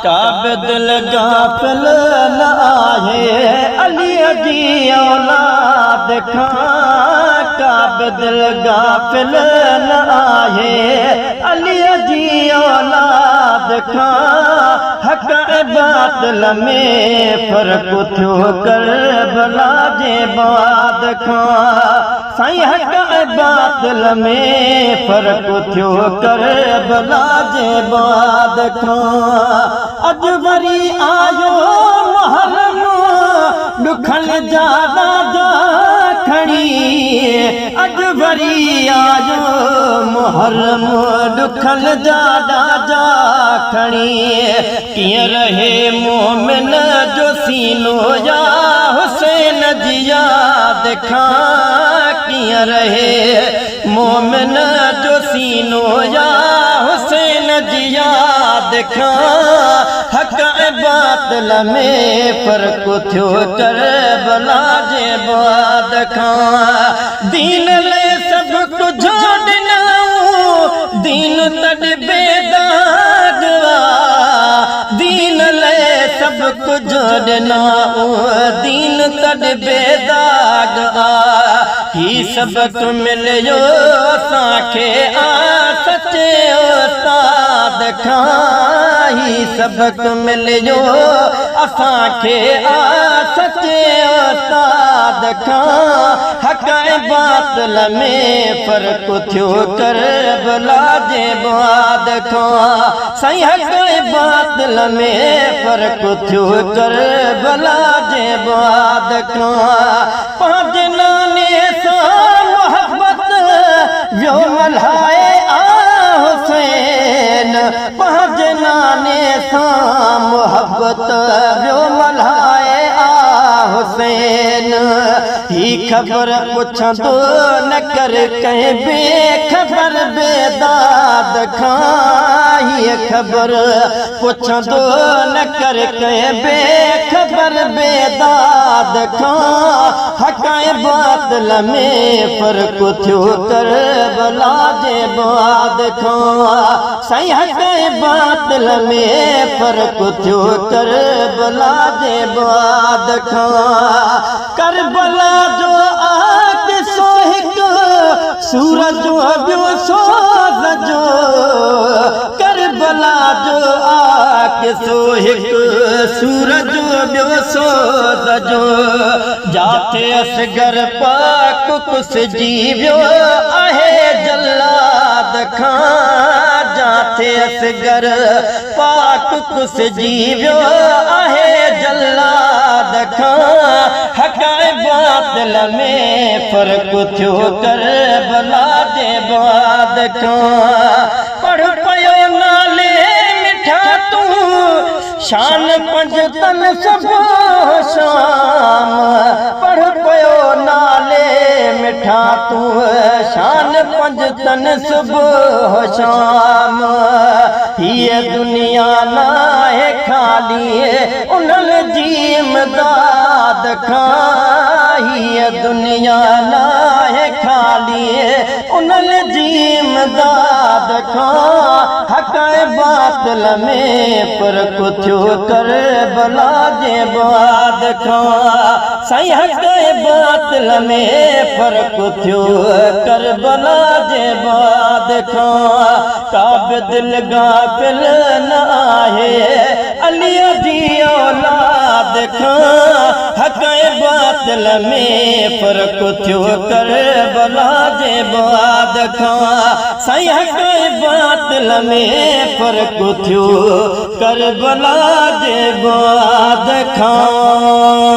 काबिद गाफिल न आहे अली जी औलाद खां काबिद गाफिल न आहे अली जी औलाद खां हक़ ऐं बातिल में फ़र्क़ थियो करबला जे बाद खां साईं हक़ ऐं बातिल में फ़र्क़ थियो करबला जे बाद खां अॼु वरी आयो मुहर्रम ॾुखल जा ॾाढा खणी अॼु वरी आयो मुहर्रम ॾुखल जा ॾाढा खणी कीअं रहे मोमिन जो सीनो या हुसैन जी याद खां कीअं रहे मोमिन जो सीनो या हुसैन जी याद खां हक़ ऐं बातिल में फ़र्क़ थियो करबला जे बाद खां दीन लाइ सभु कुझु ॾिनऊं दीन तॾ बेदाग दीन लाइ सभु कुझु ॾिनऊं दीन तॾ बेदाग ही सबक़ु मिलियो असांखे सचे उस्ताद खां ही सबक़ु मिलियो असांखे सचे उस्ताद खां हक़ ऐं बातिल में फ़र्क़ थियो करबला जे बाद खां साईं हक़ ऐं बातिल में फ़र्क़ थियो करबला जे बाद खां पंहिंजे नाने सां मोहब्बत वियो मल्हाए हुसैन पंहिंजे नाने सां मोहब्बत वियो मल्हाए हुसैन ही ख़बर पुछंदो न कर कंहिं बेख़बर बेदाद खां हीअ ख़बर पुछंदो न कर कंहिं बेख़बर बेदाद खां हक़ ऐं बातिल में फ़र्क़ थियो करबला जे बाद खां साईं हक़ ऐं बातिल में फ़र्क़ थियो करबला जे बाद खां करबला जो किसो हिकु सूरज जो ॿियो सोज़ जो करबला जो किसो हिकु सूरज जो ॿियो सोज़ जो जाते असगर पाक कुसिजी वियो आहे जल्लाद खां जाते असगर पाक कुसिजी वियो आहे जल्लाद खां हक़ ऐं बातिल में फ़र्क़ थियो करबला जे बाद खां पढ़ पियो नाले मिठा तूं शान पंजतन सुबुह शाम पढ़ पियो नाले मिठा तूं शान पंजतन सुबुह शाम हीअ दुनिया नाहे ख़ाली उन्हनि जी इमदाद खां हीअ दुनिया नाहे ख़ाली उन्हनि जी इमदाद खां हक़ ऐं बातिल में फ़र्क़ थियो करबला जे बाद खां साईं हक़ ऐं बातिल में फ़र्क़ थियो करबला जे बाद खां काबिद गाफिल न आहे अली जी औलाद खां हक़ ऐं बातिल में फ़र्क़ थियो करबला जे बाद खां साईं हक़ ऐं बातिल में फ़र्क़ थियो करबला जे बाद खां।